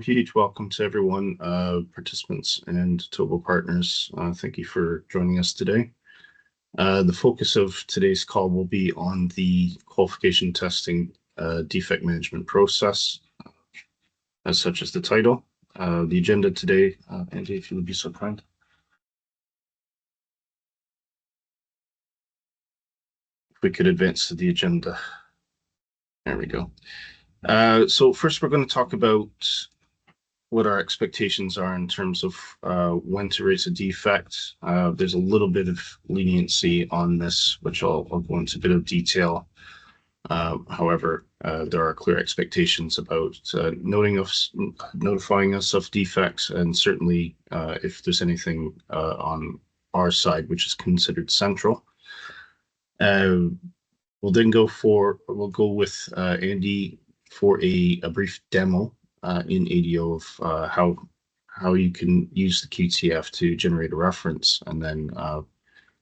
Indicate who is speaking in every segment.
Speaker 1: Huge welcome to everyone, participants and Tobo partners. Thank you for joining us today. The focus of today's call will be on the qualification testing defect management process, as such as the title. The agenda today, Andy, if you would be so kind. If we could advance to the agenda. There we go. So first we're going to talk about what our expectations are in terms of when to raise a defect. There's a little bit of leniency on this, which I'll go into a bit of detail. However, there are clear expectations about notifying us of defects, and certainly if there's anything on our side which is considered central. We'll go with Andy for a brief demo in ADO of how you can use the QTF to generate a reference, and then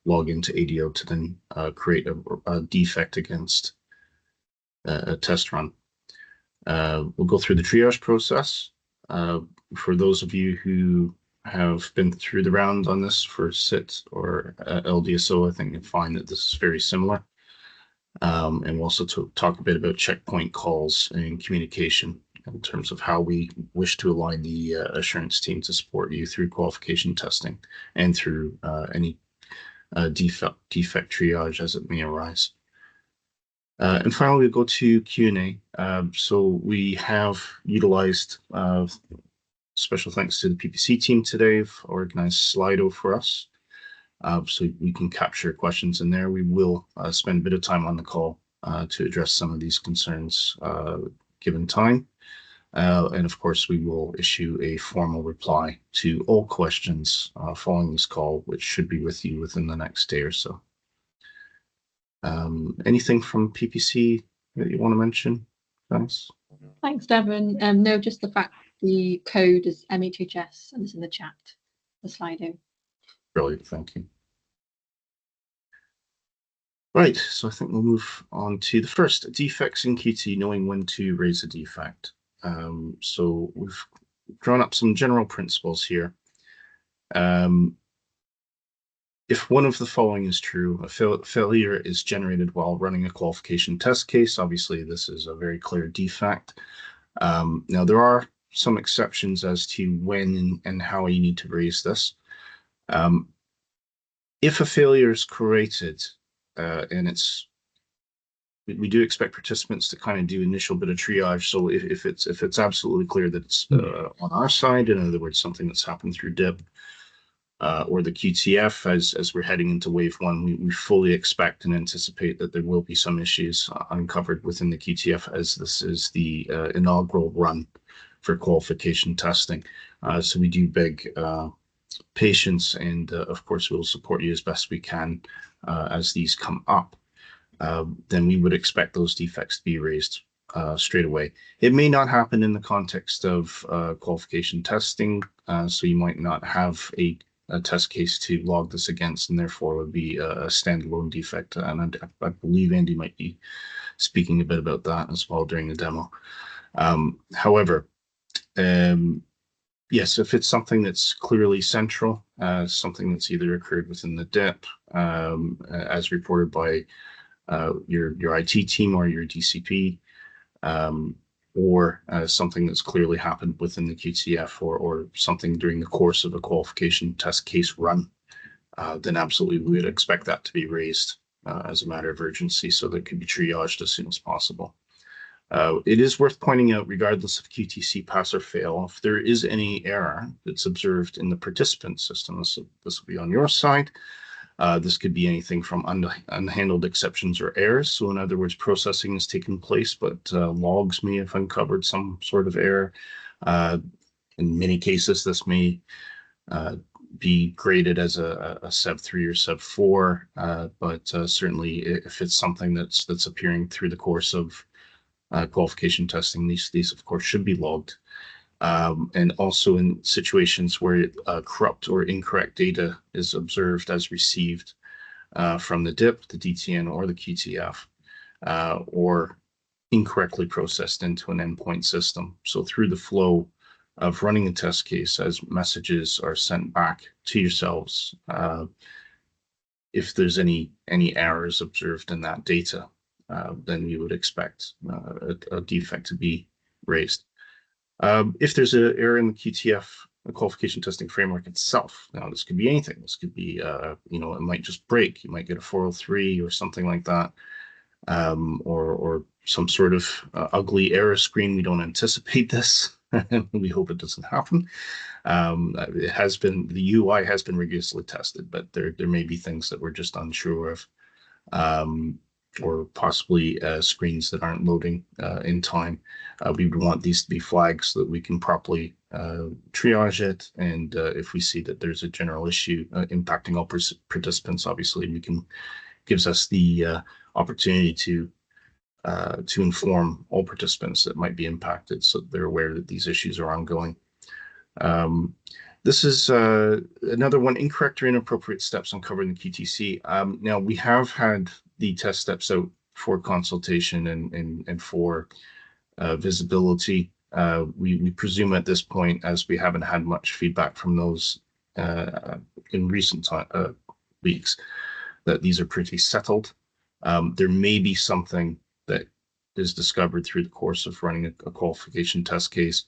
Speaker 1: log into ADO to then create a defect against a test run. We'll go through the triage process. For those of you who have been through the round on this for SIT or LDSO, I think you'll find that this is very similar. And we'll also talk a bit about checkpoint calls and communication in terms of how we wish to align the assurance team to support you through qualification testing and through any defect triage as it may arise. And finally, we'll go to Q&A. So we have utilized special thanks to the PPC team today for organized Slido for us. So we can capture questions in there. We will spend a bit of time on the call to address some of these concerns given time. And of course, we will issue a formal reply to all questions following this call, which should be with you within the next day or so. Anything from PPC that you want to mention, guys?
Speaker 2: Thanks, Devon. No, just the fact the code is MHHS and it's in the chat, the Slido.
Speaker 1: Brilliant, thank you. Right, so I think we'll move on to the first, defects in QT, knowing when to raise a defect. So we've drawn up some general principles here. If one of the following is true, a failure is generated while running a qualification test case. Obviously, this is a very clear defect. Now, there are some exceptions as to when and how you need to raise this. If a failure is created, and we do expect participants to kind of do initial bit of triage. So if it's absolutely clear that it's on our side, in other words, something that's happened through DIP or the QTF, as we're heading into wave one, we fully expect and anticipate that there will be some issues uncovered within the QTF, as this is the inaugural run for qualification testing. So we do beg patience, and of course we'll support you as best we can as these come up. Then we would expect those defects to be raised straight away. It may not happen in the context of qualification testing, so you might not have a test case to log this against, and therefore it would be a standalone defect. And I believe Andy might be speaking a bit about that as well during the demo. However, yes, if it's something that's clearly central, something that's either occurred within the DIP, as reported by your IT team or your DCP, or something that's clearly happened within the QTF, or something during the course of a qualification test case run, then absolutely we would expect that to be raised as a matter of urgency, so that it could be triaged as soon as possible. It is worth pointing out, regardless of QTC pass or fail, if there is any error that's observed in the participant system, this will be on your side. This could be anything from unhandled exceptions or errors. So in other words, processing has taken place, but logs may have uncovered some sort of error. In many cases, this may be graded as a SEV 3 or SEV 4, but certainly if it's something that's appearing through the course of qualification testing, these of course should be logged. And also in situations where corrupt or incorrect data is observed as received from the DIP, the DTN, or the QTF, or incorrectly processed into an endpoint system. So through the flow, of running a test case as messages are sent back to yourselves. If there's any errors observed in that data, then you would expect a defect to be raised. If there's an error in the QTF, the qualification testing framework itself, now this could be anything. This could be, you know, it might just break. You might get a 403 or something like that, or some sort of ugly error screen. We don't anticipate this. We hope it doesn't happen. It has been, the UI has been rigorously tested, but there may be things that we're just unsure of, or possibly screens that aren't loading in time. We would want these to be flagged so that we can properly triage it. And if we see that there's a general issue impacting all participants, obviously we can, gives us the opportunity to inform all participants that might be impacted, so they're aware that these issues are ongoing. This is another one: incorrect or inappropriate steps uncovered in the QTC. Now, we have had the test steps out for consultation and for visibility. We presume at this point, as we haven't had much feedback from those in recent weeks, that these are pretty settled. There may be something that is discovered through the course of running a qualification test case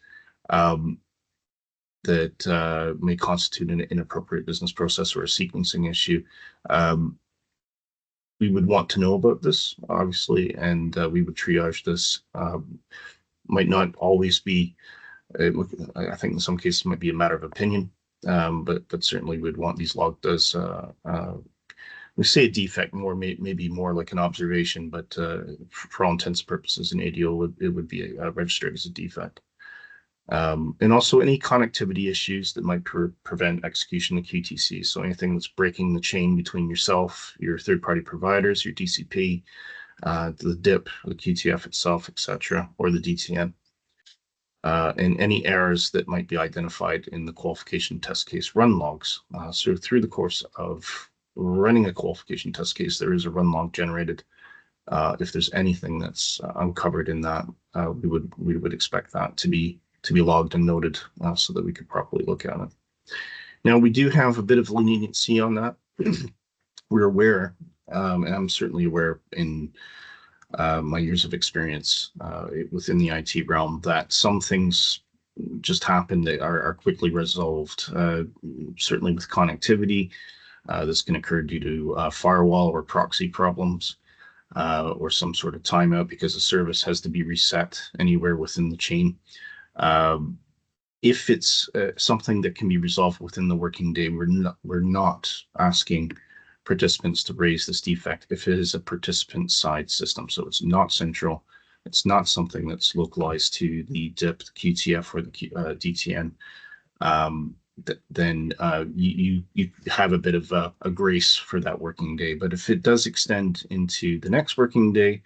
Speaker 1: that may constitute an inappropriate business process or a sequencing issue. We would want to know about this, obviously, and we would triage this. Might not always be, I think in some cases it might be a matter of opinion, but certainly we'd want these logged as, we say a defect more, maybe more like an observation, but for all intents and purposes in ADO, it would be registered as a defect. And also any connectivity issues that might prevent execution of QTC. So anything that's breaking the chain between yourself, your third-party providers, your DCP, the DIP, the QTF itself, etc., or the DTN. And any errors that might be identified in the qualification test case run logs. So through the course of running a qualification test case, there is a run log generated. If there's anything that's uncovered in that, we would expect that to be logged and noted so that we could properly look at it. Now, we do have a bit of leniency on that. We're aware, and I'm certainly aware in my years of experience within the IT realm, that some things just happen that are quickly resolved, certainly with connectivity. This can occur due to firewall or proxy problems, or some sort of timeout because the service has to be reset anywhere within the chain. If it's something that can be resolved within the working day, we're not asking participants to raise this defect if it is a participant side system. So it's not central. It's not something that's localized to the DIP, the QTF, or the DTN. Then you have a bit of a grace for that working day. But if it does extend into the next working day,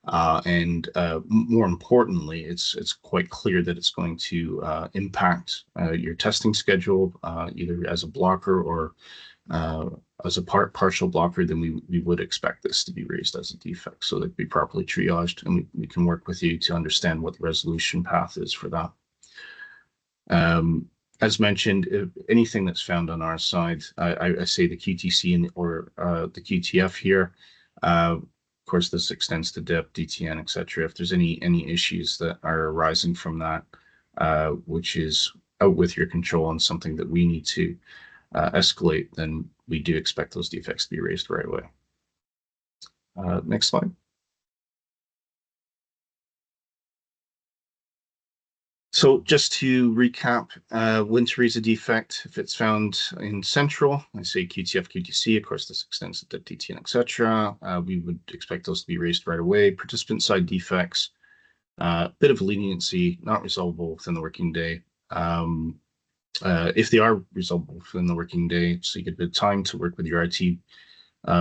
Speaker 1: and more importantly, it's quite clear that it's going to impact your testing schedule, either as a blocker or as a partial blocker, then we would expect this to be raised as a defect so that it be properly triaged, and we can work with you to understand what the resolution path is for that. As mentioned, if anything that's found on our side, I say the QTC or the QTF here. Of course, this extends to DIP, DTN, etc. If there's any issues that are arising from that, which is out with your control and something that we need to escalate, then we do expect those defects to be raised right away. Next slide. So just to recap, when to raise a defect, if it's found in central, I say QTF, QTC, of course this extends to DIP, DTN, etc. We would expect those to be raised right away. Participant side defects, bit of leniency, not resolvable within the working day. If they are resolvable within the working day, so you get a bit of time to work with your IT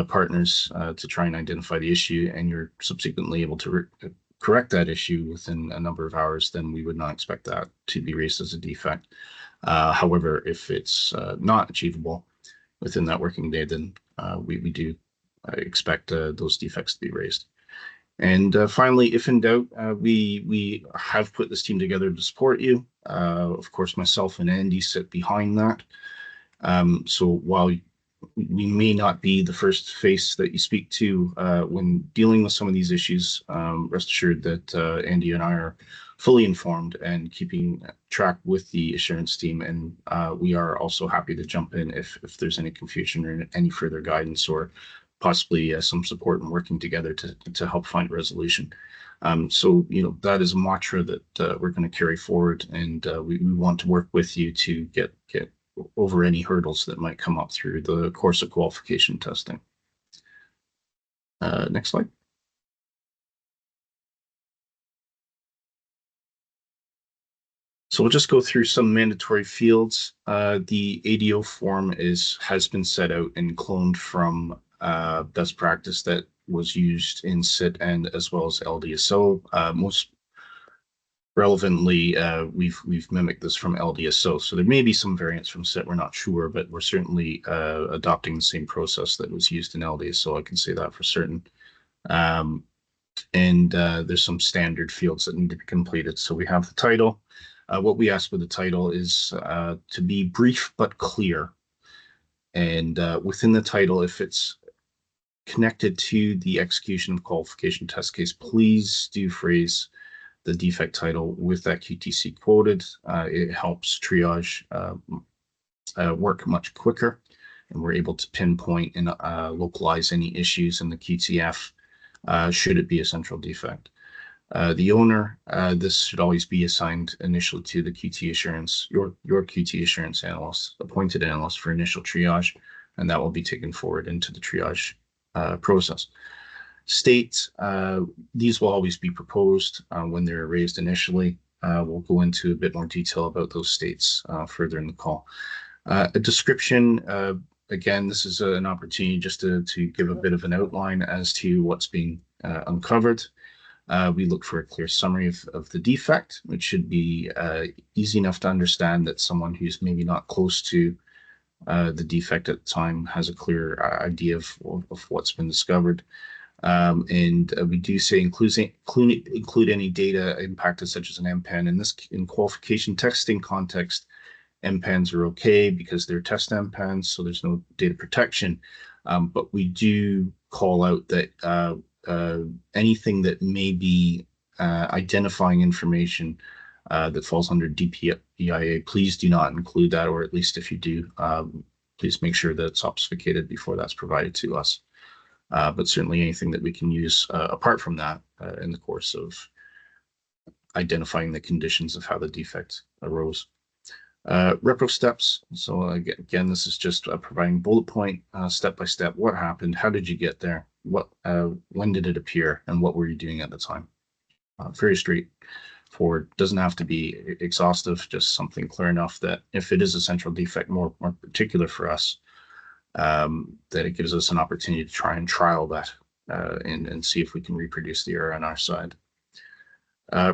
Speaker 1: partners to try and identify the issue, and you're subsequently able to correct that issue within a number of hours, then we would not expect that to be raised as a defect. However, if it's not achievable within that working day, then we do expect those defects to be raised. And finally, if in doubt, we have put this team together to support you. Of course, myself and Andy sit behind that. So while we may not be the first face that you speak to when dealing with some of these issues, rest assured that Andy and I are fully informed and keeping track with the assurance team. And we are also happy to jump in if there's any confusion or any further guidance or possibly some support in working together to help find a resolution. So, that is a mantra that we're going to carry forward, and we want to work with you to get over any hurdles that might come up through the course of qualification testing. Next slide. So we'll just go through some mandatory fields. The ADO form has been set out and cloned from best practice that was used in SIT and as well as LDSO. Most relevantly, we've mimicked this from LDSO. So there may be some variants from SIT, we're not sure, but we're certainly adopting the same process that was used in LDSO. I can say that for certain. And there's some standard fields that need to be completed. So we have the title. What we ask with the title is to be brief but clear. And within the title, if it's connected to the execution of qualification test case, please do phrase the defect title with that QTC quoted. It helps triage work much quicker, and we're able to pinpoint and localize any issues in the QTF should it be a central defect. The owner, this should always be assigned initially to the QT assurance, your QT assurance analyst, appointed analyst for initial triage, and that will be taken forward into the triage process. States, these will always be proposed when they're raised initially. We'll go into a bit more detail about those states further in the call. A description, again, this is an opportunity just to give a bit of an outline as to what's being uncovered. We look for a clear summary of the defect, which should be easy enough to understand that someone who's maybe not close to the defect at the time has a clear idea of what's been discovered. And we do say include any data impacted, such as an MPAN. In qualification testing context, MPANs are okay because they're test MPANs, so there's no data protection. But we do call out that anything that may be identifying information that falls under DPIA, please do not include that, or at least if you do, please make sure that it's obfuscated before that's provided to us. But certainly anything that we can use apart from that in the course of identifying the conditions of how the defect arose. Repro steps. So again, this is just providing bullet point, step by step. What happened? How did you get there? When did it appear? And what were you doing at the time? Very straightforward. Doesn't have to be exhaustive. Just something clear enough that if it is a central defect, more particular for us, that it gives us an opportunity to try and trial that and see if we can reproduce the error on our side.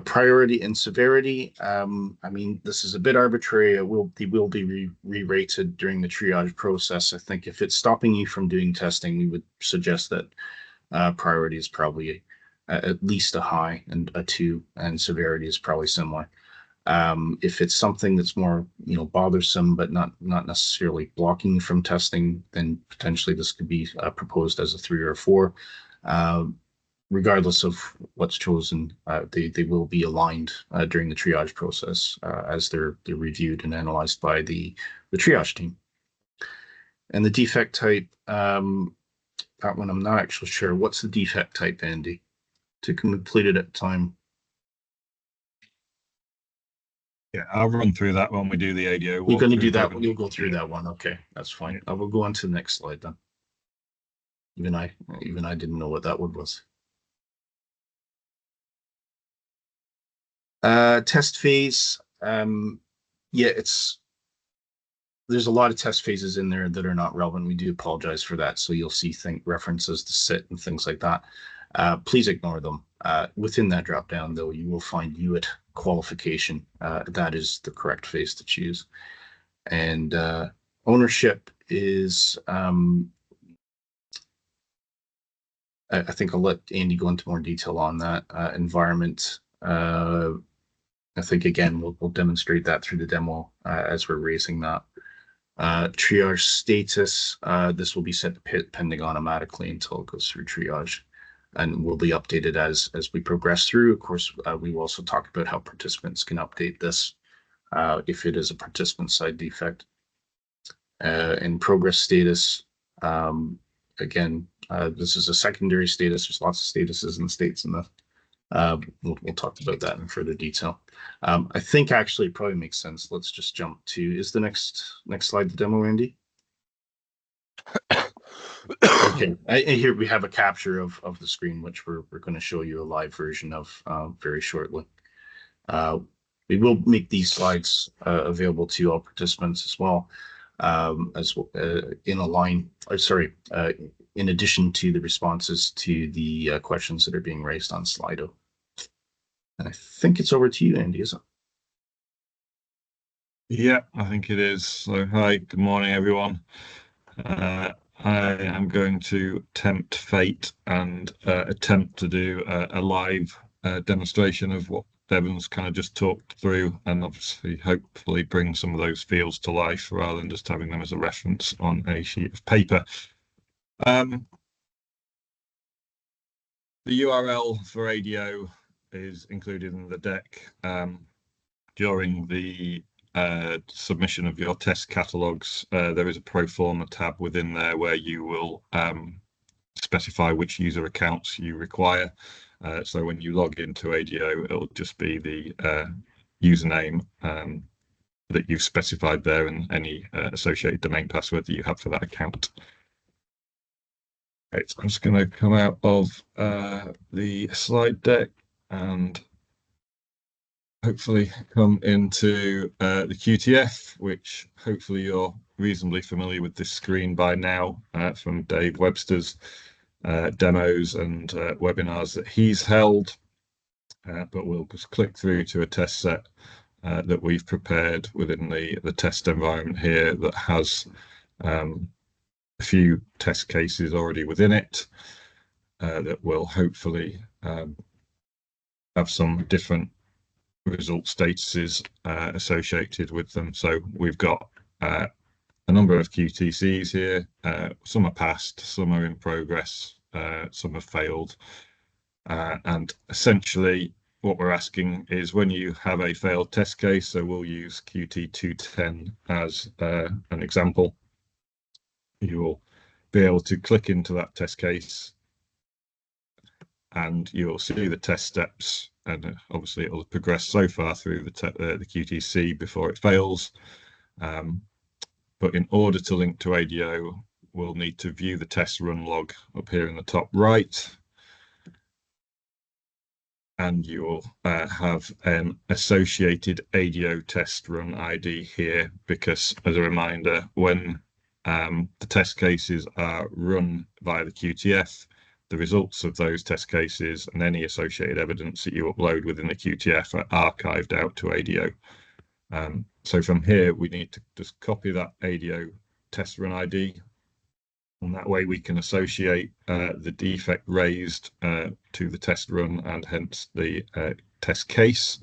Speaker 1: Priority and severity. I mean, this is a bit arbitrary. They will be re-rated during the triage process. I think if it's stopping you from doing testing, we would suggest that priority is probably at least a high and a 2, and severity is probably similar. If it's something that's more, bothersome, but not necessarily blocking from testing, then potentially this could be proposed as a 3 or a 4. Regardless of what's chosen, they will be aligned during the triage process as they're reviewed and analyzed by the triage team. And the defect type, that one I'm not actually sure. What's the defect type, Andy, to complete it at time?
Speaker 3: Yeah, I'll run through that when we do the ADO.
Speaker 1: We're going to do that. You'll go through that one. Okay, that's fine.
Speaker 3: Yeah.
Speaker 1: I will go on to the next slide then. Even I didn't know what that word was. Test phase. Yeah, there's a lot of test phases in there that are not relevant. We do apologize for that. So you'll see references to SIT and things like that. Please ignore them. Within that drop down, though, you will find UIT qualification. That is the correct phase to choose. And ownership is, I think I'll let Andy go into more detail on that. Environment, I think, again, we'll demonstrate that through the demo as we're raising that. Triage status, this will be set to pending automatically until it goes through triage, and will be updated as we progress through. Of course, we will also talk about how participants can update this if it is a participant side defect. In progress status, again, this is a secondary status. There's lots of statuses and states in the. We'll talk about that in further detail. I think actually it probably makes sense. Let's just jump to, is the next slide the demo, Andy? Okay, here we have a capture of the screen, which we're going to show you a live version of very shortly. We will make these slides available to all participants as well, in addition to the responses to the questions that are being raised on Slido. And I think it's over to you, Andy, isn't it?
Speaker 3: Yeah, I think it is. So, hi, good morning, everyone. I am going to tempt fate and attempt to do a live demonstration of what Devon's kind of just talked through, and obviously hopefully bring some of those fields to life rather than just having them as a reference on a sheet of paper. The URL for ADO is included in the deck. During the submission of your test catalogues, there is a pro forma tab within there where you will specify which user accounts you require. So when you log into ADO, it'll just be the username that you've specified there and any associated domain password that you have for that account. Right, so I'm just going to come out of the slide deck and hopefully come into the QTF, which hopefully you're reasonably familiar with this screen by now from Dave Webster's demos and webinars that he's held, but we'll just click through to a test set that we've prepared within the test environment here that has a few test cases already within it that will hopefully have some different result statuses associated with them. So we've got a number of QTCs here. Some are passed, some are in progress, some have failed. And essentially what we're asking is when you have a failed test case, so we'll use QT210 as an example, you will be able to click into that test case and you'll see the test steps, and obviously it will progress so far through the QTC before it fails. But in order to link to ADO, we'll need to view the test run log up here in the top right. And you will have an associated ADO test run ID here, because as a reminder, when the test cases are run via the QTF, the results of those test cases and any associated evidence that you upload within the QTF are archived out to ADO. So from here, we need to just copy that ADO test run ID, and that way we can associate the defect raised to the test run and hence the test case,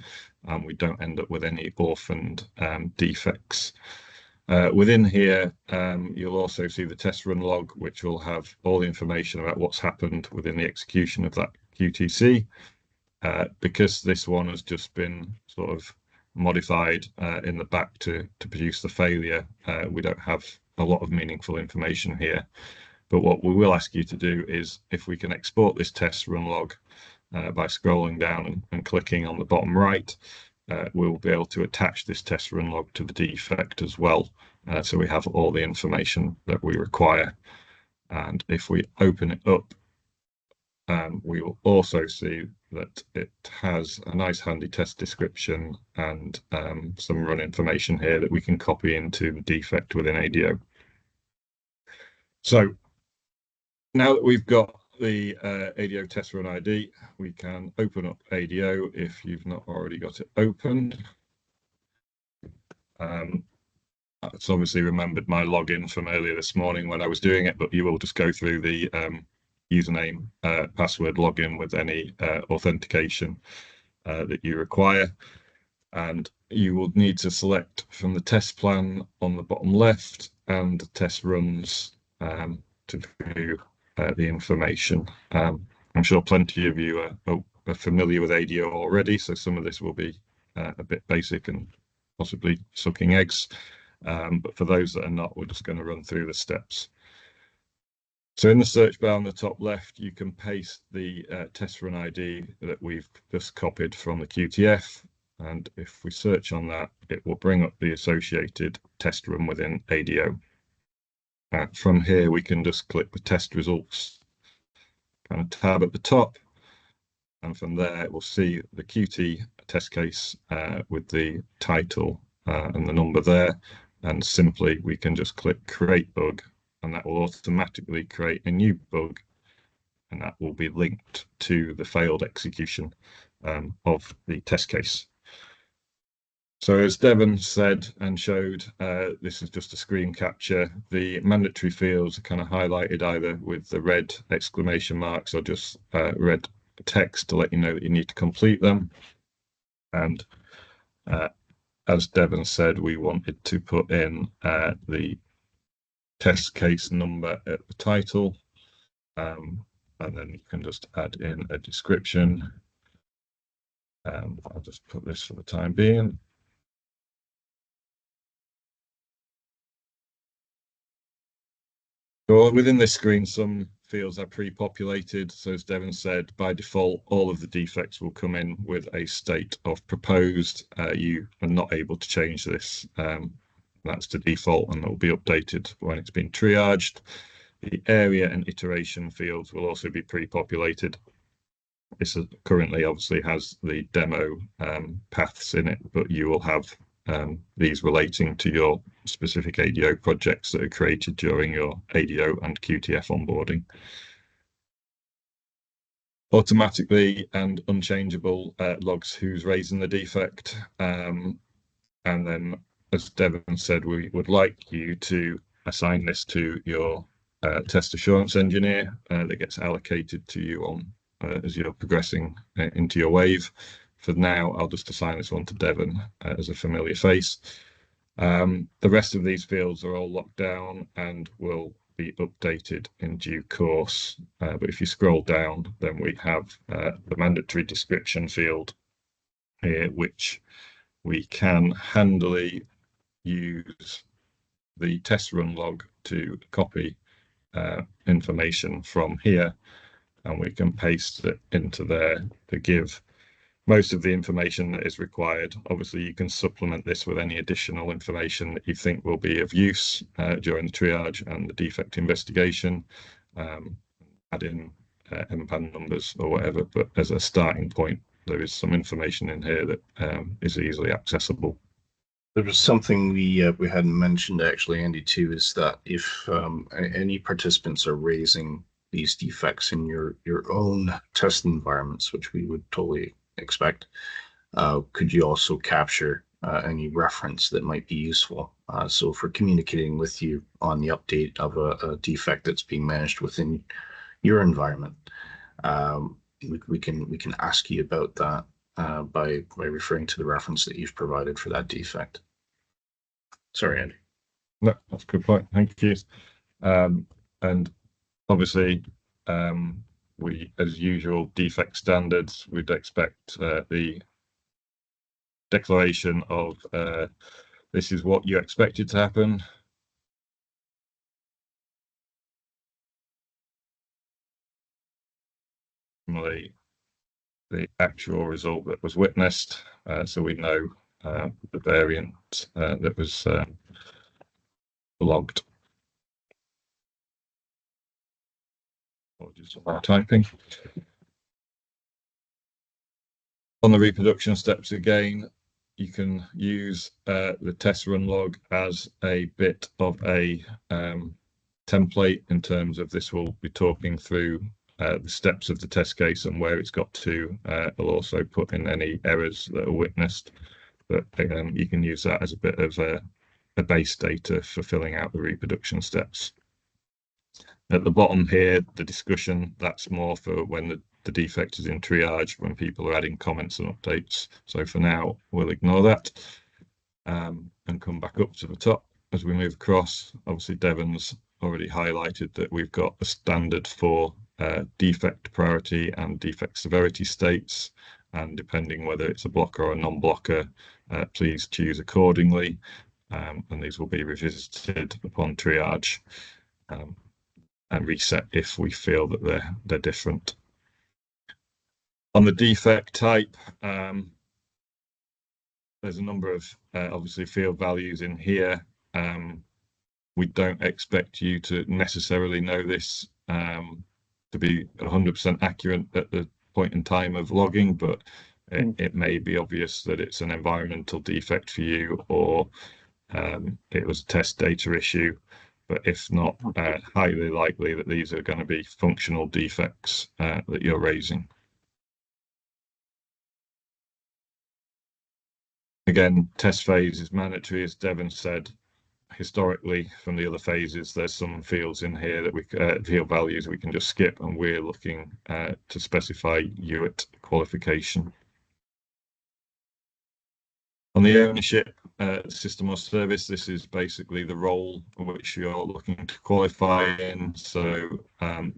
Speaker 3: and we don't end up with any orphaned defects. Within here, you'll also see the test run log, which will have all the information about what's happened within the execution of that QTC. Because this one has just been sort of modified in the back to produce the failure, we don't have a lot of meaningful information here. But what we will ask you to do is, if we can export this test run log by scrolling down and clicking on the bottom right, we'll be able to attach this test run log to the defect as well. So we have all the information that we require. And if we open it up, we will also see that it has a nice handy test description and some run information here that we can copy into the defect within ADO. So now that we've got the ADO test run ID, we can open up ADO if you've not already got it opened. It's obviously remembered my login from earlier this morning when I was doing it, but you will just go through the username, password login with any authentication that you require. And you will need to select from the test plan on the bottom left and the test runs to view the information. I'm sure plenty of you are familiar with ADO already, so some of this will be a bit basic and possibly sucking eggs. But for those that are not, we're just going to run through the steps. So in the search bar on the top left, you can paste the test run ID that we've just copied from the QTF. And if we search on that, it will bring up the associated test run within ADO. From here, we can just click the test results kind of tab at the top. And from there, we'll see the Qt test case with the title and the number there. And simply, we can just click create bug, and that will automatically create a new bug. And that will be linked to the failed execution of the test case. So as Devon said and showed, this is just a screen capture. The mandatory fields are kind of highlighted either with the red exclamation marks or just red text to let you know that you need to complete them. And as Devon said, we wanted to put in the test case number at the title. And then you can just add in a description. I'll just put this for the time being. So within this screen, some fields are pre-populated. So as Devon said, by default, all of the defects will come in with a state of proposed. You are not able to change this. That's the default, and it will be updated when it's been triaged. The area and iteration fields will also be pre-populated. This currently obviously has the demo paths in it, but you will have these relating to your specific ADO projects that are created during your ADO and QTF onboarding. Automatically and unchangeable logs who's raising the defect. And then, as Devon said, we would like you to assign this to your test assurance engineer that gets allocated to you on as you're progressing into your wave. For now, I'll just assign this one to Devon as a familiar face. The rest of these fields are all locked down and will be updated in due course. But if you scroll down, then we have the mandatory description field here, which we can handily use the test run log to copy information from here, and we can paste it into there to give most of the information that is required. Obviously, you can supplement this with any additional information that you think will be of use during the triage and the defect investigation, add in MPAN numbers or whatever, but as a starting point, there is some information in here that is easily accessible.
Speaker 1: There was something we hadn't mentioned actually, Andy, too, is that if any participants are raising these defects in your own test environments, which we would totally expect, could you also capture any reference that might be useful? So for communicating with you on the update of a defect that's being managed within your environment, we can ask you about that by referring to the reference that you've provided for that defect. Sorry, Andy.
Speaker 3: No, that's a good point. Thank you. And obviously, we, as usual, defect standards, we'd expect the declaration of this is what you expected to happen. The actual result that was witnessed, so we know the variant that was logged. Apologies for typing. On the reproduction steps again, you can use the test run log as a bit of a template in terms of this will be talking through the steps of the test case and where it's got to. It'll also put in any errors that are witnessed, but you can use that as a bit of a base data for filling out the reproduction steps. At the bottom here, the discussion, that's more for when the the defect is in triage when people are adding comments and updates. So for now, we'll ignore that and come back up to the top as we move across. Obviously, Devon's already highlighted that we've got a standard for defect priority and defect severity states, and depending whether it's a blocker or a non-blocker, please choose accordingly, and these will be revisited upon triage and reset if we feel that they're different. On the defect type, there's a number of obviously field values in here. We don't expect you to necessarily know this to be 100% accurate at the point in time of logging, but it may be obvious that it's an environmental defect for you, or it was a test data issue. But if not, highly likely that these are going to be functional defects that you're raising. Again, test phase is mandatory, as Devon said. Historically, from the other phases, there's some fields in here that we field values we can just skip, and we're looking to specify UIT qualification. On the ownership system or service, this is basically the role which you're looking to qualify in. So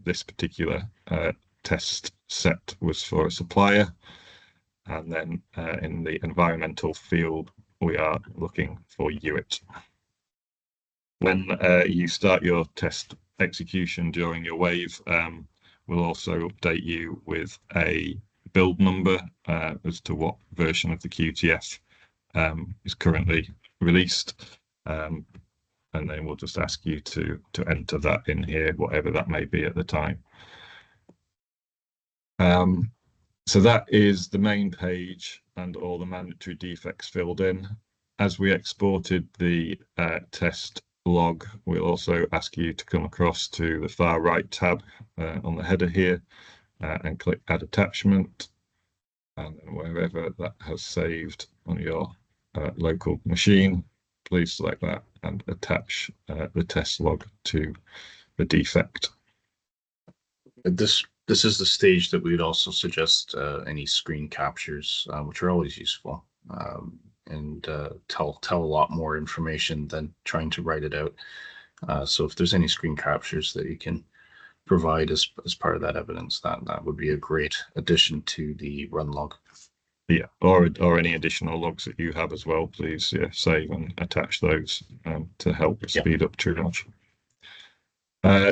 Speaker 3: this particular test set was for a supplier, and then in the environmental field, we are looking for UIT. When you start your test execution during your wave, we'll also update you with a build number as to what version of the QTF is currently released, and then we'll just ask you to enter that in here, whatever that may be at the time. So that is the main page and all the mandatory defects filled in. As we exported the test log, we'll also ask you to come across to the far right tab on the header here and click Add Attachment, and then wherever that has saved on your local machine, please select that and attach the test log to the defect.
Speaker 1: This is the stage that we would also suggest any screen captures, which are always useful. And tell a lot more information than trying to write it out. So if there's any screen captures that you can provide as part of that evidence, that would be a great addition to the run log.
Speaker 3: Yeah, or any additional logs that you have as well, please save and attach those to help speed up triage.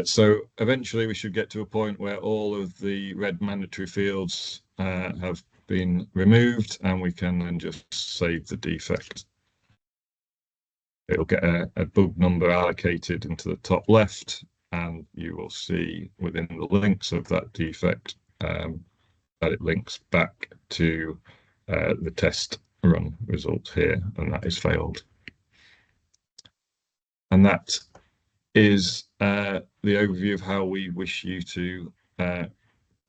Speaker 3: So eventually we should get to a point where all of the red mandatory fields have been removed, and we can then just save the defect. It'll get a bug number allocated into the top left, and you will see within the links of that defect that it links back to the test run result here, and that is failed. And that is the overview of how we wish you to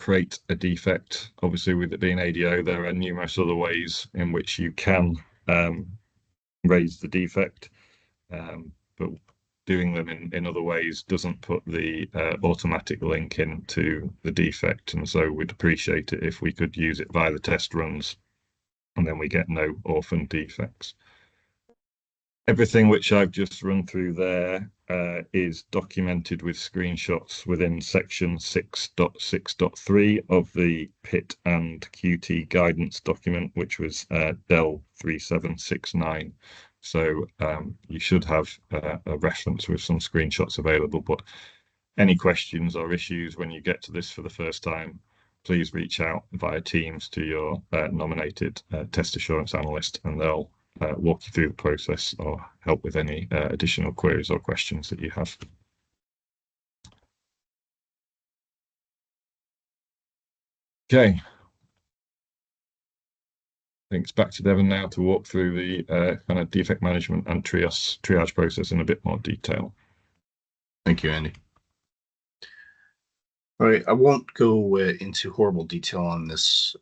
Speaker 3: create a defect. Obviously, with it being ADO, there are numerous other ways in which you can raise the defect, but doing them in other ways doesn't put the automatic link into the defect, and so we'd appreciate it if we could use it via the test runs, and then we get no orphan defects. Everything which I've just run through there is documented with screenshots within section 6.6.3 of the PIT and QT guidance document, which was Del 3769. So you should have a reference with some screenshots available, but any questions or issues when you get to this for the first time, please reach out via Teams to your nominated test assurance analyst, and they'll walk you through the process or help with any additional queries or questions that you have. Okay. I think it's back to Devon now to walk through the kind of defect management and triage process in a bit more detail.
Speaker 1: Thank you, Andy. All right, I won't go into horrible detail on this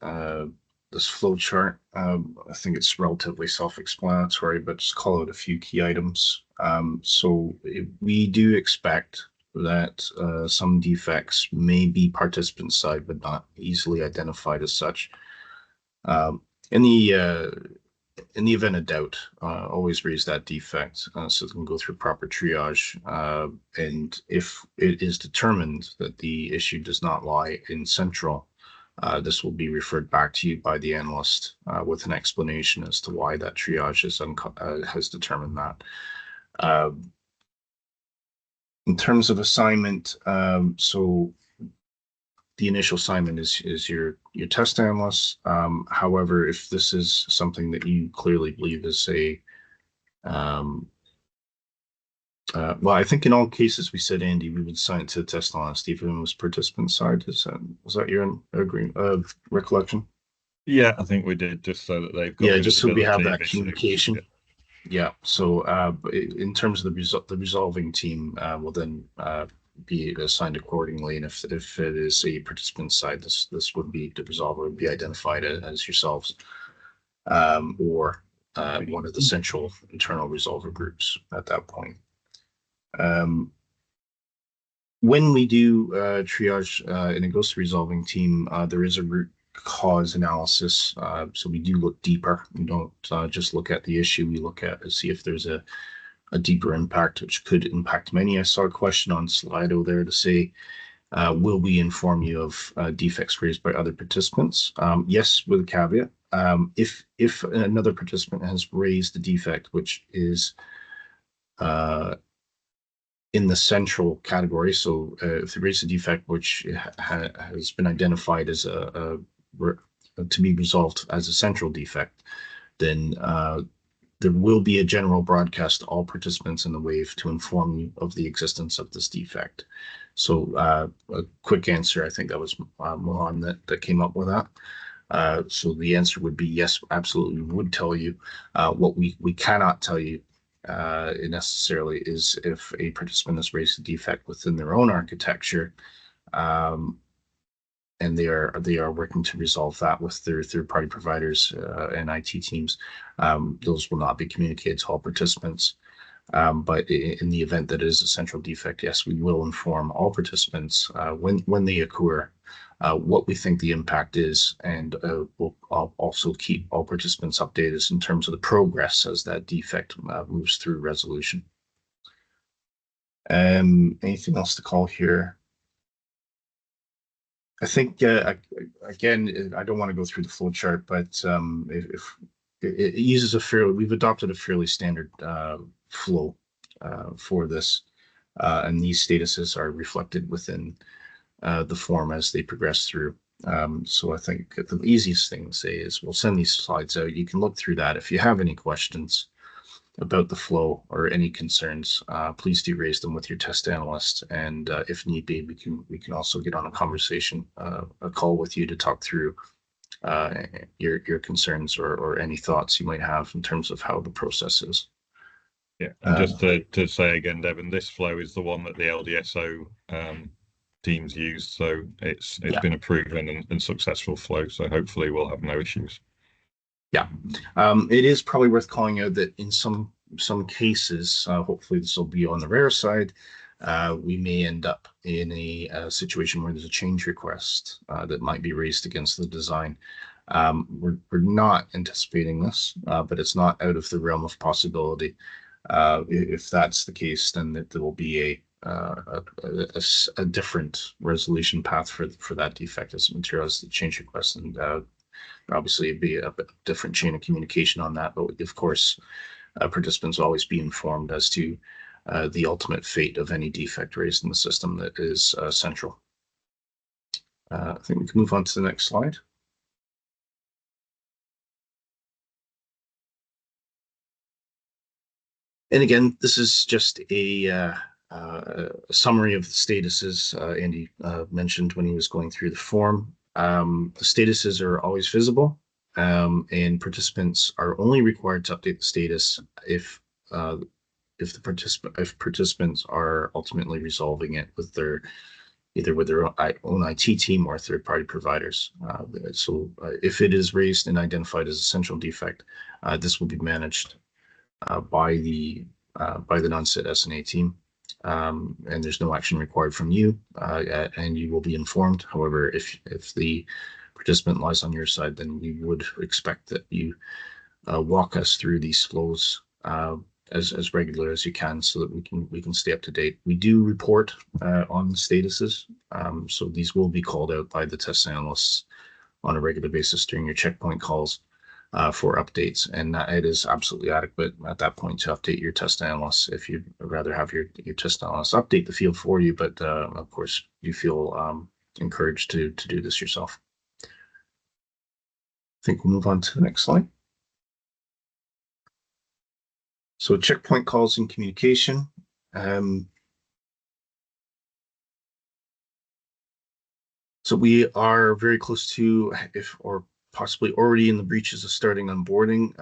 Speaker 1: this flow chart. I think it's relatively self-explanatory, but just call out a few key items. So we do expect that some defects may be participant side, but not easily identified as such. In the event of doubt, always raise that defect so it can go through proper triage. And if it is determined that the issue does not lie in central, this will be referred back to you by the analyst with an explanation as to why that triage has determined that. In terms of assignment, so the initial assignment is your test analyst. However, if this is something that you clearly believe is a well, I think in all cases we said, Andy, we would assign it to the test analyst even if it was participant side. Was that your recollection?
Speaker 3: Yeah, I think we did, just so that they've got.
Speaker 1: Yeah, just so we have that
Speaker 3: initially.
Speaker 1: communication. Yeah. So in terms of the resolving team, will then be assigned accordingly, and if it is a participant side, this would be the resolver would be identified as yourselves, or one of the central internal resolver groups at that point. When we do triage and it goes to resolving team, there is a root cause analysis. So we do look deeper. We don't just look at the issue. We look at to see if there's a deeper impact, which could impact many. I saw a question on Slido there to say, will we inform you of defects raised by other participants? Yes, with a caveat. If another participant has raised a defect, which is in the central category, so if they raise a defect which has been identified as to be resolved as a central defect, then there will be a general broadcast to all participants in the wave to inform you of the existence of this defect. So a quick answer, I think that was Mohan that came up with that. So the answer would be yes, absolutely, we would tell you. What we cannot tell you necessarily is if a participant has raised a defect within their own architecture, and they are working to resolve that with their third-party providers and IT teams. Those will not be communicated to all participants. But in the event that it is a central defect, yes, we will inform all participants when they occur what we think the impact is, and we'll also keep all participants updated in terms of the progress as that defect moves through resolution. Anything else to call here? I think, again, I don't want to go through the flow chart, but if it uses we've adopted a fairly standard flow for this, and these statuses are reflected within the form as they progress through. So I think the easiest thing to say is we'll send these slides out. You can look through that. If you have any questions about the flow or any concerns, please do raise them with your test analyst. And if need be, we can also get on a conversation, a call with you to talk through your concerns or any thoughts you might have in terms of how the process is.
Speaker 3: Yeah, and just to say again, Devin, this flow is the one that the LDSO teams use, so it's been a proven and successful flow. So hopefully we'll have no issues.
Speaker 1: Yeah, it is probably worth calling out that in some cases, hopefully this will be on the rare side, we may end up in a situation where there's a change request that might be raised against the design. We're not anticipating this, but it's not out of the realm of possibility. If that's the case, then there will be a different resolution path for that defect as material as the change request, and obviously it'd be a different chain of communication on that. But of course, participants will always be informed as to the ultimate fate of any defect raised in the system that is central. I think we can move on to the next slide. And again, this is just a summary of the statuses Andy mentioned when he was going through the form. The statuses are always visible, and participants are only required to update the status if participants are ultimately resolving it with either with their own IT team or third-party providers. So if it is raised and identified as a central defect, this will be managed by the non-SIT S&A team. and there's no action required from you, and you will be informed. However, if the participant lies on your side, then we would expect that you walk us through these flows as regular as you can, so that we can stay up to date. We do report on statuses, so these will be called out by the test analysts on a regular basis during your checkpoint calls for updates, and it is absolutely adequate at that point to update your test analysts if you'd rather have your test analysts update the field for you, but of course you feel encouraged to do this yourself. I think we'll move on to the next slide. So checkpoint calls and communication. So we are very close to, or possibly already in the breaches of starting onboarding.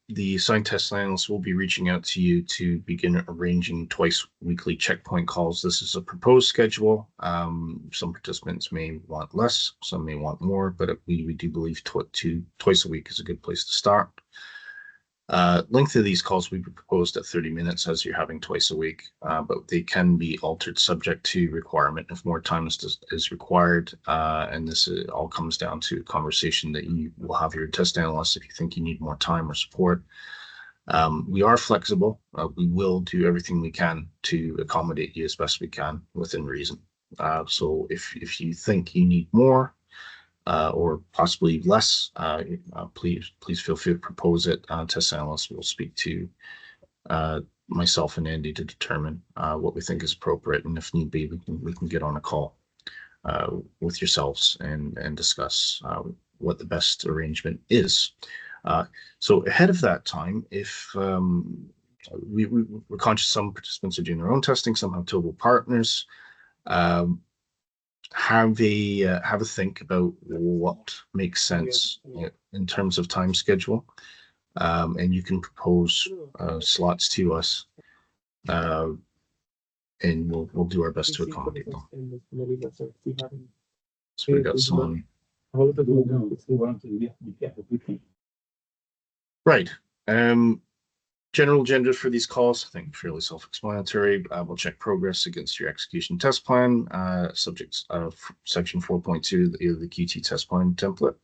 Speaker 1: The assigned test analysts will be reaching out to you to begin arranging twice weekly checkpoint calls. This is a proposed schedule. Some participants may want less, some may want more, but we do believe twice a week is a good place to start. Length of these calls we proposed at 30 minutes as you're having twice a week, but they can be altered subject to requirement if more time is required. And this all comes down to a conversation that you will have your test analyst if you think you need more time or support. We are flexible. We will do everything we can to accommodate you as best we can within reason. So if you think you need more, or possibly less, please feel free to propose it. Test analysts will speak to myself and Andy to determine what we think is appropriate, and if need be, we can get on a call with yourselves and discuss what the best arrangement is. So ahead of that time, if we're conscious some participants are doing their own testing, some have Total partners. Have a think about what makes sense in terms of time schedule, and you can propose slots to us, and we'll do our best to accommodate them. So we got someone. Right. General agenda for these calls, I think fairly self-explanatory. We'll check progress against your execution test plan, subjects of section 4.2 of the QT test plan template.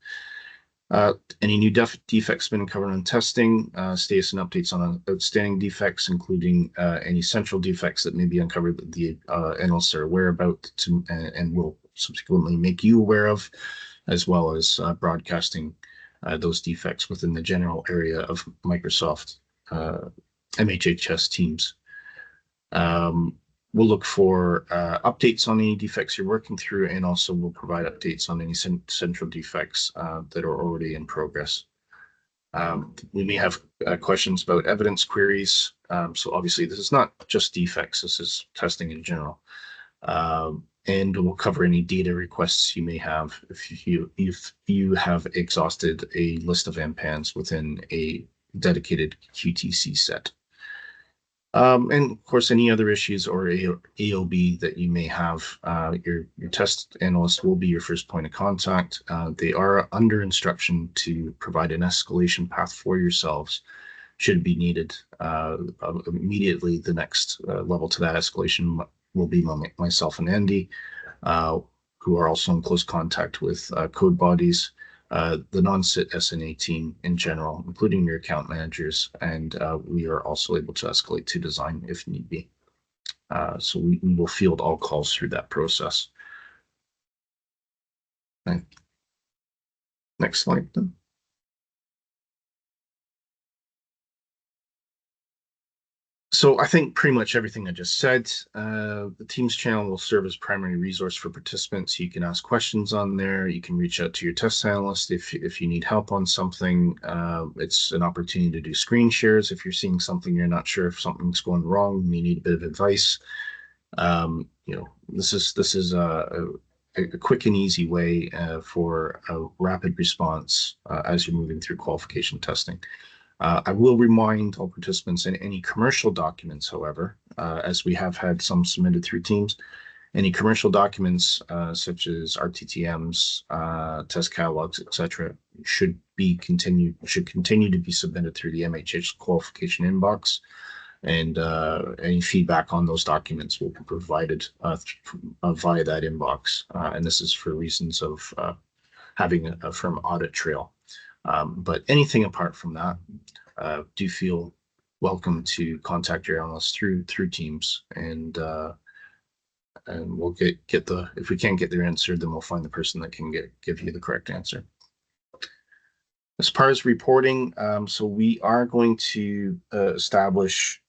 Speaker 1: Any new defects been covered on testing, status and updates on outstanding defects, including any central defects that may be uncovered that the analysts are aware about and will subsequently make you aware of, as well as broadcasting those defects within the general area of Microsoft MHHS teams. We'll look for updates on any defects you're working through, and also we'll provide updates on any central defects that are already in progress. We may have questions about evidence queries. So obviously this is not just defects, this is testing in general. And we'll cover any data requests you may have if you have exhausted a list of MPANs within a dedicated QTC set. And of course, any other issues or AOB that you may have, your test analyst will be your first point of contact. They are under instruction to provide an escalation path for yourselves should it be needed. Immediately, the next level to that escalation will be myself and Andy, who are also in close contact with code bodies, the non-SIT SNA team in general, including your account managers, and we are also able to escalate to design if need be. So we will field all calls through that process. Okay. Next slide, then. So I think pretty much everything I just said. The Teams channel will serve as primary resource for participants. You can ask questions on there. You can reach out to your test analyst if you need help on something. It's an opportunity to do screen shares if you're seeing something you're not sure if something's going wrong and you need a bit of advice. This is a quick and easy way for a rapid response as you're moving through qualification testing. I will remind all participants in any commercial documents, however, as we have had some submitted through Teams, any commercial documents such as RTTMs, test catalogs, etc., should continue to be submitted through the MHHSQualification inbox. and any feedback on those documents will be provided via that inbox. And this is for reasons of having a firm audit trail. But anything apart from that, do feel welcome to contact your analyst through Teams, and we'll get the, if we can't get their answer, then we'll find the person that can give you the correct answer. As far as reporting, so we are going to establish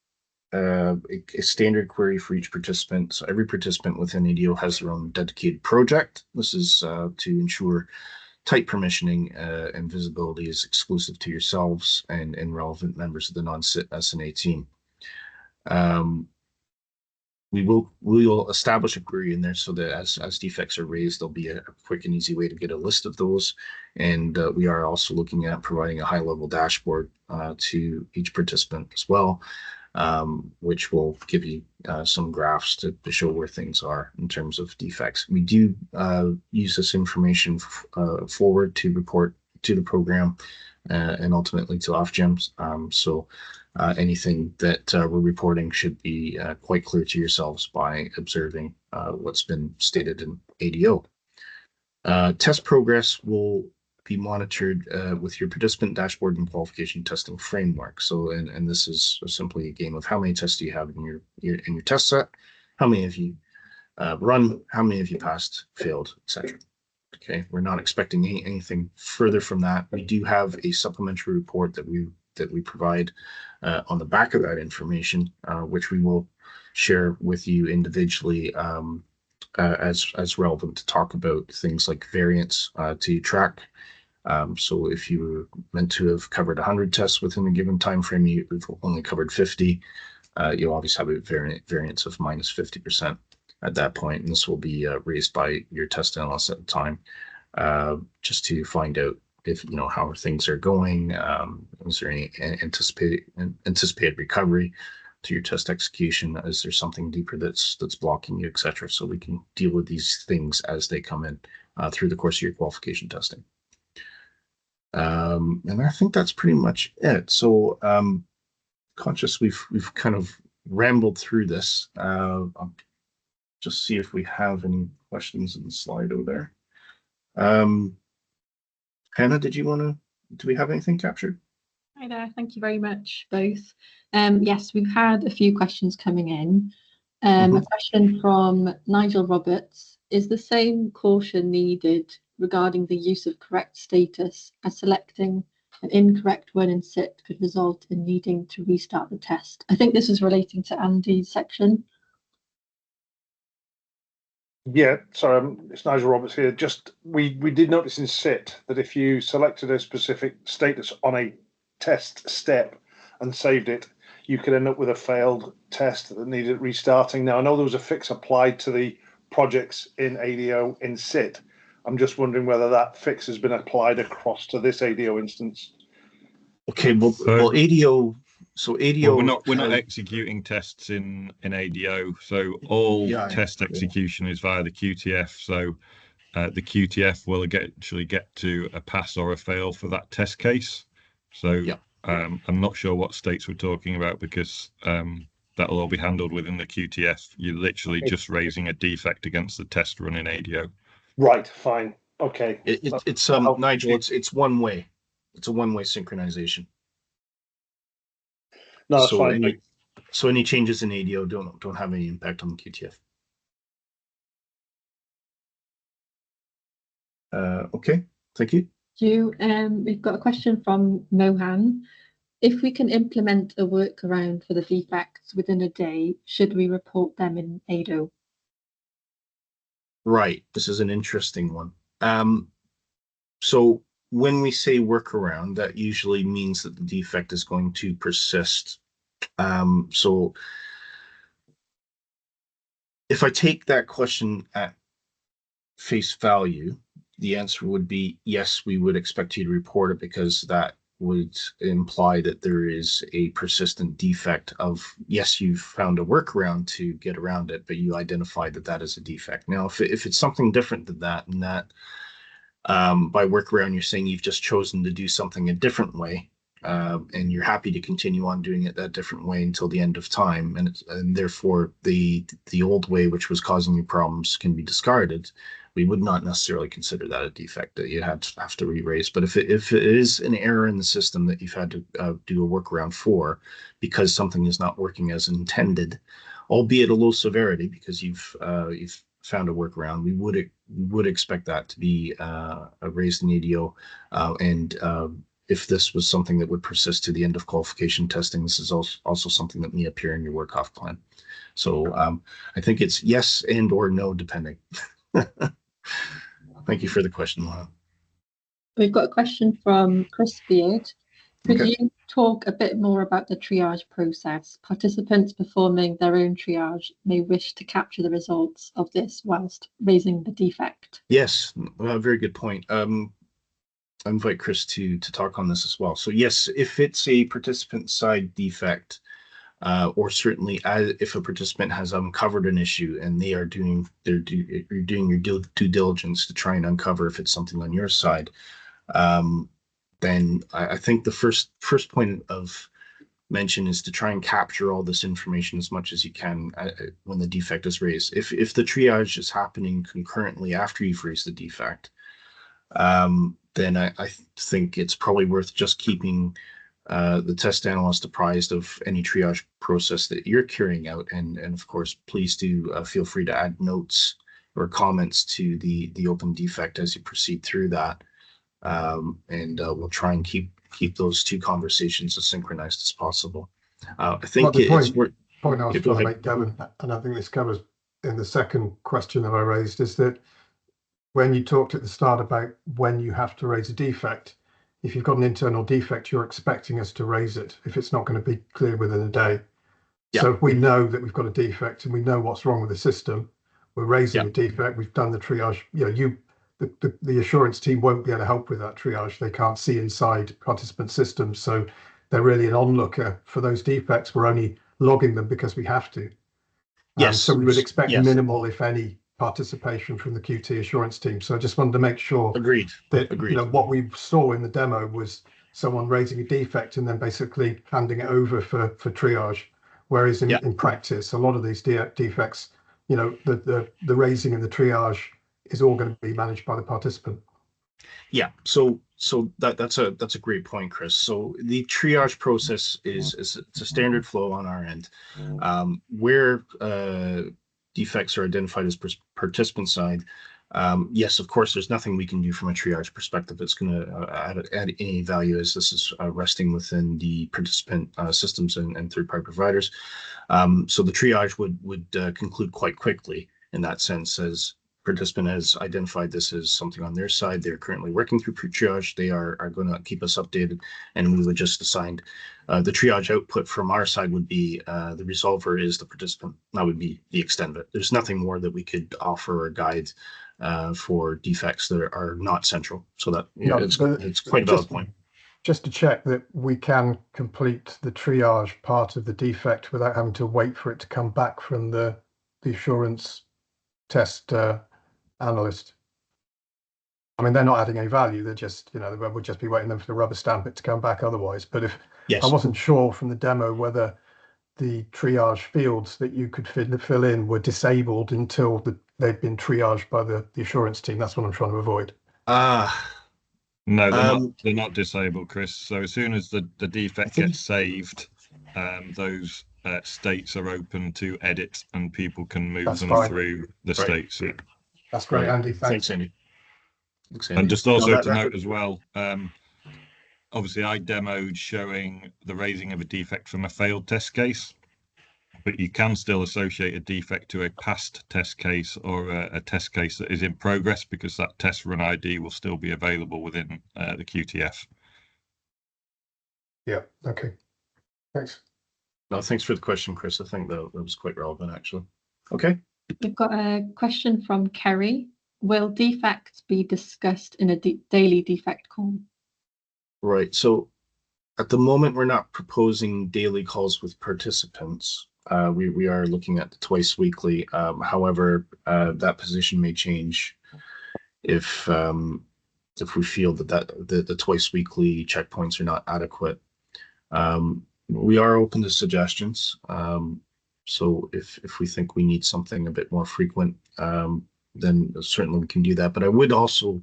Speaker 1: a standard query for each participant. So every participant within ADO has their own dedicated project. This is to ensure tight permissioning and visibility is exclusive to yourselves and relevant members of the non-SIT SNA team. We will establish a query in there so that as defects are raised, there'll be a quick and easy way to get a list of those. And we are also looking at providing a high-level dashboard to each participant as well, which will give you some graphs to show where things are in terms of defects. We do use this information forward to report to the program and ultimately to Ofgems. So anything that we're reporting should be quite clear to yourselves by observing what's been stated in ADO. Test progress will be monitored with your participant dashboard and qualification testing framework. So, and this is simply a game of how many tests do you have in your test set, how many have you run, how many have you passed, failed, etc. Okay, we're not expecting anything further from that. We do have a supplementary report that we provide on the back of that information, which we will share with you individually as relevant to talk about things like variance to track. So if you were meant to have covered 100 tests within a given time frame, you've only covered 50. You'll obviously have a variance of minus 50% at that point, and this will be raised by your test analyst at the time, just to find out if how things are going. Is there any anticipated recovery to your test execution? Is there something deeper that's blocking you, etc.? So we can deal with these things as they come in through the course of your qualification testing. And I think that's pretty much it. So conscious we've kind of rambled through this. I'll just see if we have any questions in the Slido there. Hannah, do we have anything captured?
Speaker 2: Hi there, thank you very much, both. Yes, we've had a few questions coming in. A question from Nigel Roberts: is the same caution needed regarding the use of correct status, as selecting an incorrect one in SIT could result in needing to restart the test? I think this is relating to Andy's section.
Speaker 4: Yeah, sorry, it's Nigel Roberts here. Just we did notice in SIT that if you selected a specific status on a test step and saved it, you could end up with a failed test that needed restarting. Now, I know there was a fix applied to the projects in ADO in SIT. I'm just wondering whether that fix has been applied across to this ADO instance.
Speaker 1: Okay, well ADO. So ADO,
Speaker 3: well, we're not executing tests in ADO, so all test execution is via the QTF. So the QTF will actually get to a pass or a fail for that test case. So I'm not sure what states we're talking about, because that'll all be handled within the QTF. You're literally just raising a defect against the test run in ADO. Right,
Speaker 4: fine. Okay.
Speaker 1: It's Nigel, it's one way. It's a one-way synchronization.
Speaker 4: No, that's fine.
Speaker 1: So any changes in ADO don't have any impact on the QTF. Okay, thank you.
Speaker 2: We've got a question from Mohan. If we can implement a workaround for the defects within a day, should we report them in ADO?
Speaker 1: Right, this is an interesting one. So when we say workaround, that usually means that the defect is going to persist. So if I take that question at face value, the answer would be yes, we would expect you to report it, because that would imply that there is a persistent defect of, yes, you've found a workaround to get around it, but you identified that that is a defect. Now, if it's something different than that, and that by workaround, you're saying you've just chosen to do something a different way, and you're happy to continue on doing it that different way until the end of time, and therefore the old way, which was causing you problems, can be discarded, we would not necessarily consider that a defect that you have to re-raise. But if it is an error in the system that you've had to do a workaround for because something is not working as intended, albeit a low severity because you've found a workaround, we would expect that to be raised in ADO, and if this was something that would persist to the end of qualification testing, this is also something that may appear in your work-off plan. So I think it's yes and or no, depending. Thank you for the question, Lana.
Speaker 2: We've got a question from Chris Beard. Could
Speaker 1: Okay.
Speaker 2: you talk a bit more about the triage process? Participants performing their own triage may wish to capture the results of this whilst raising the defect.
Speaker 1: Yes, very good point. I invite Chris to talk on this as well. So yes, if it's a participant side defect, or certainly if a participant has uncovered an issue and they are doing you're doing your due diligence to try and uncover if it's something on your side, then I think the first point of mention is to try and capture all this information as much as you can when the defect is raised. If the triage is happening concurrently after you've raised the defect, then I think it's probably worth just keeping the test analyst apprised of any triage process that you're carrying out, and of course, please do feel free to add notes or comments to the open defect as you proceed through that, and we'll try and keep those two conversations as synchronized as possible. I think
Speaker 5: the
Speaker 1: it's worth.
Speaker 5: Point I was trying to make, Gavin, and I think this covers in the second question that I raised, is that when you talked at the start about when you have to raise a defect, if you've got an internal defect, you're expecting us to raise it if it's not going to be clear within a day.
Speaker 1: Yeah.
Speaker 5: So if we know that we've got a defect and we know what's wrong with the system, we're raising a defect, we've done the triage. The assurance team won't be able to help with that triage. They can't see inside participant systems, so they're really an onlooker for those defects. We're only logging them because we have to.
Speaker 1: Yes.
Speaker 5: So we would expect minimal, if any, participation from the QT assurance team. So I just wanted to make sure that what we saw in the demo was someone raising a defect and then basically handing it over for triage. Whereas in practice, a lot of these defects, the raising and the triage is all going to be managed by the participant.
Speaker 1: Yeah, so that's a great point, Chris. So the triage process is it's a standard flow on our end, where defects are identified as participant side. Yes, of course, there's nothing we can do from a triage perspective that's going to add any value, as this is resting within the participant systems and third-party providers. So the triage would conclude quite quickly in that sense, as participant has identified this as something on their side. They're currently working through triage. They are going to keep us updated, and we would just assign the triage output from our side would be the resolver is the participant. That would be the extent of it. There's nothing more that we could offer or guide for defects that are not central. So that it's quite a valid point.
Speaker 5: Just to check that we can complete the triage part of the defect without having to wait for it to come back from the assurance test analyst. I mean, they're not adding any value. They're just, we'll just be waiting them for the rubber stamp it to come back otherwise. But if I wasn't sure from the demo whether the triage fields that you could fill in were disabled until they'd been triaged by the assurance team. That's what I'm trying to avoid.
Speaker 3: No, they're not disabled, Chris. So as soon as the defect gets saved, those states are open to edit, and people can move through the states.
Speaker 5: That's great, Andy.
Speaker 1: Thanks, Andy.
Speaker 3: And just also to note as well, obviously I demoed showing the raising of a defect from a failed test case, but you can still associate a defect to a past test case or a test case that is in progress, because that test run ID will still be available within the QTF.
Speaker 5: Yeah, okay. Thanks.
Speaker 1: No, thanks for the question, Chris. I think that was quite relevant, actually. Okay.
Speaker 2: We've got a question from Kerry. Will defects be discussed in a daily defect call?
Speaker 1: Right. So at the moment, we're not proposing daily calls with participants. We are looking at the twice weekly. However, that position may change if we feel that the twice weekly checkpoints are not adequate We are open to suggestions. So if we think we need something a bit more frequent, then certainly we can do that. But I would also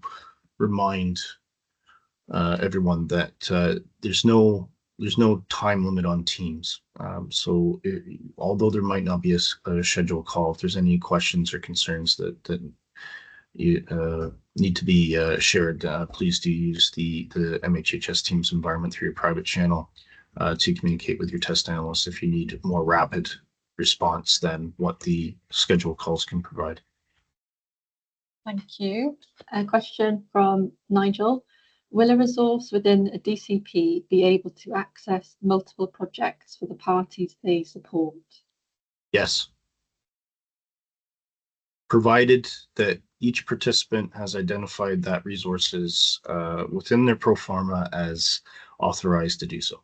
Speaker 1: remind everyone that there's no time limit on Teams. So although there might not be a scheduled call, if there's any questions or concerns that you need to be shared, please do use the MHHS Teams environment through your private channel to communicate with your test analyst if you need more rapid response than what the scheduled calls can provide.
Speaker 2: Thank you. A question from Nigel. Will a resource within a DCP be able to access multiple projects for the parties they support?
Speaker 1: Yes. Provided that each participant has identified that resources within their pro forma as authorized to do so.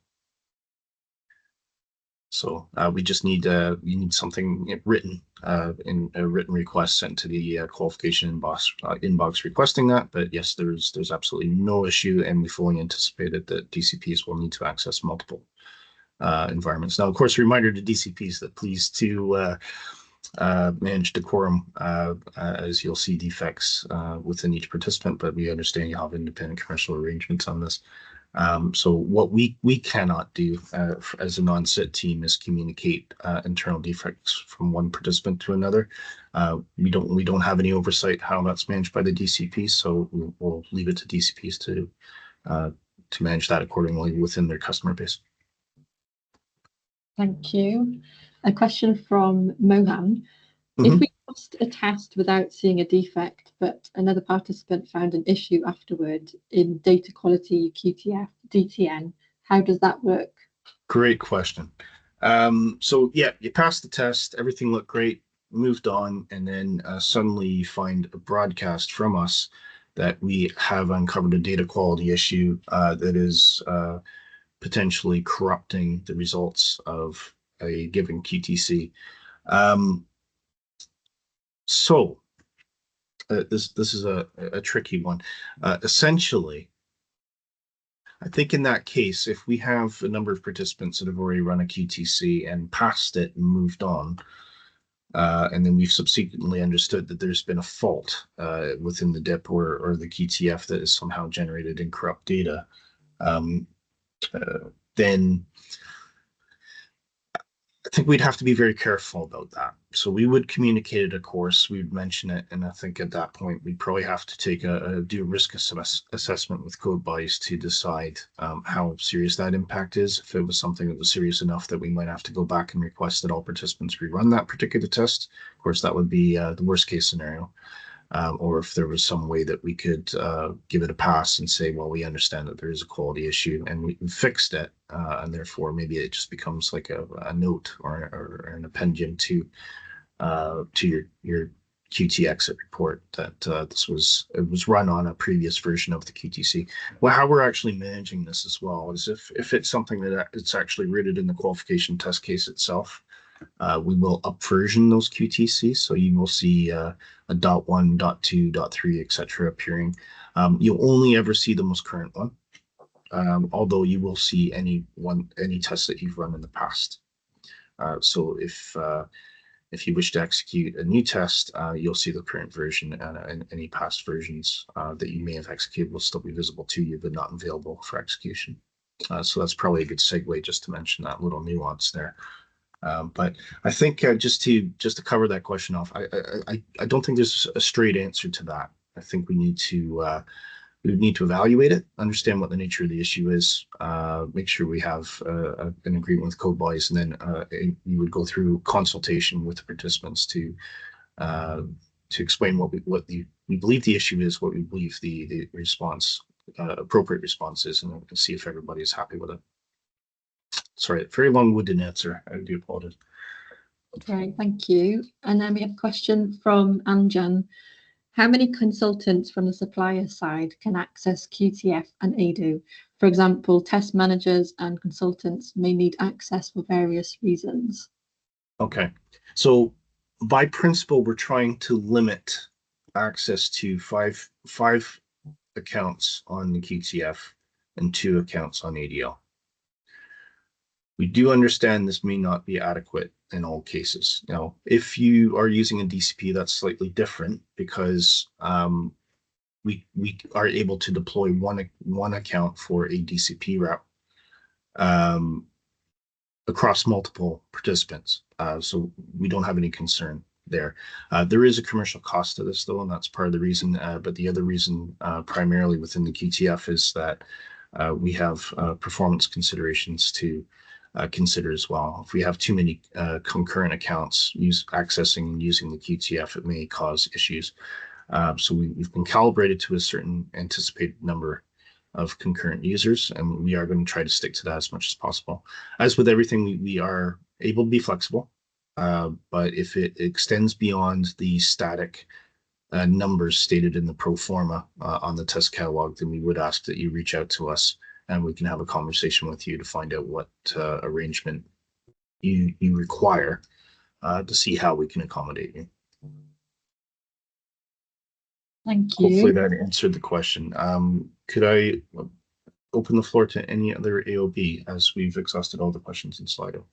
Speaker 1: So we just need you need something written in a written request sent to the qualification inbox requesting that. But yes, there's absolutely no issue, and we fully anticipated that DCPs will need to access multiple environments. Now, of course, a reminder to DCPs that please to manage decorum as you'll see defects within each participant, but we understand you have independent commercial arrangements on this. So what we cannot do as a non-sit team is communicate internal defects from one participant to another. We don't have any oversight how that's managed by the DCPs, so we'll leave it to DCPs to manage that accordingly within their customer base.
Speaker 2: Thank you. A question from Mohan. If we lost a test without seeing a defect, but another participant found an issue afterward in data quality, QTF, DTN, how does that work?
Speaker 1: Great question. So yeah, you passed the test, everything looked great, moved on, and then suddenly you find a broadcast from us that we have uncovered a data quality issue that is potentially corrupting the results of a given QTC. So this is a tricky one. Essentially, I think in that case, if we have a number of participants that have already run a QTC and passed it and moved on, and then we've subsequently understood that there's been a fault within the DIP or the QTF that has somehow generated incorrupt data, then I think we'd have to be very careful about that. So we would communicate it, of course, we'd mention it, and I think at that point we'd probably have to take do a risk assessment with code buys to decide how serious that impact is. If it was something that was serious enough that we might have to go back and request that all participants rerun that particular test. Of course, that would be the worst case scenario. Or if there was some way that we could give it a pass and say, well, we understand that there is a quality issue and we fixed it, and therefore maybe it just becomes like a note or an appendum to your QT exit report that it was run on a previous version of the QTC. Well, how we're actually managing this as well is if it's something that it's actually rooted in the qualification test case itself, we will up version those QTCs, so you will see a .1, .2, .3, etc. appearing. You'll only ever see the most current one, although you will see any test that you've run in the past. So if you wish to execute a new test, you'll see the current version, and any past versions that you may have executed will still be visible to you, but not available for execution. So that's probably a good segue just to mention that little nuance there. But I think just to cover that question off, I don't think there's a straight answer to that. I think we need to evaluate it, understand what the nature of the issue is, make sure we have an agreement with code buys, and then you would go through consultation with the participants to explain what we believe the issue is, what we believe the response appropriate response is, and see if everybody is happy with it. Sorry, very long-winded answer. I do apologize.
Speaker 2: Okay, thank you. And then we have a question from Anjan. How many consultants from the supplier side can access QTF and ADO? For example, test managers and consultants may need access for various reasons.
Speaker 1: Okay, so by principle, we're trying to limit access to five accounts on the QTF and 2 accounts on ADL. We do understand this may not be adequate in all cases. Now, if you are using a DCP, that's slightly different because we are able to deploy one account for a DCP route across multiple participants. So we don't have any concern there. There is a commercial cost to this, though, and that's part of the reason. But the other reason, primarily within the QTF, is that we have performance considerations to consider as well. If we have too many concurrent accounts accessing and using the QTF, it may cause issues. So we've been calibrated to a certain anticipated number of concurrent users, and we are going to try to stick to that as much as possible. As with everything, we are able to be flexible, but if it extends beyond the static numbers stated in the pro forma on the test catalog, then we would ask that you reach out to us and we can have a conversation with you to find out what arrangement you require to see how we can accommodate you.
Speaker 2: Thank you.
Speaker 1: Hopefully that answered the question. Could I open the floor to any other AOB as we've exhausted all the questions in Slido?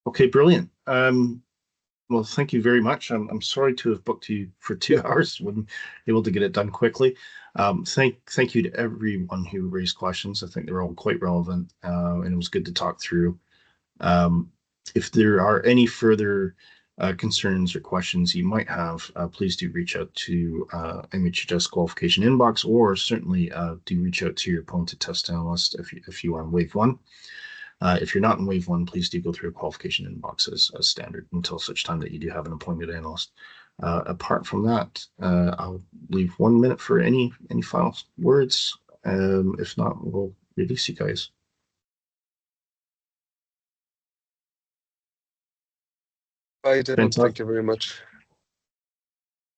Speaker 1: Okay, brilliant. Well, thank you very much. I'm sorry to have booked you for 2 hours when able to get it done quickly. Thank you to everyone who raised questions. I think they're all quite relevant, and it was good to talk through. If there are any further concerns or questions you might have, please do reach out to MHHS Qualification inbox, or certainly do reach out to your appointed test analyst if you are in wave 1. If you're not in wave 1, please do go through a qualification inbox as standard until such time that you do have an appointed analyst. Apart from that, I'll leave 1 minute for any final words. If not, we'll release you guys.
Speaker 6: Bye, Dan. Thank you very much.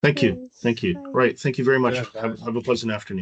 Speaker 1: Thank you. Thank you.
Speaker 7: Bye.
Speaker 1: Right. Thank you very much.
Speaker 5: Yeah,
Speaker 1: Have a pleasant afternoon.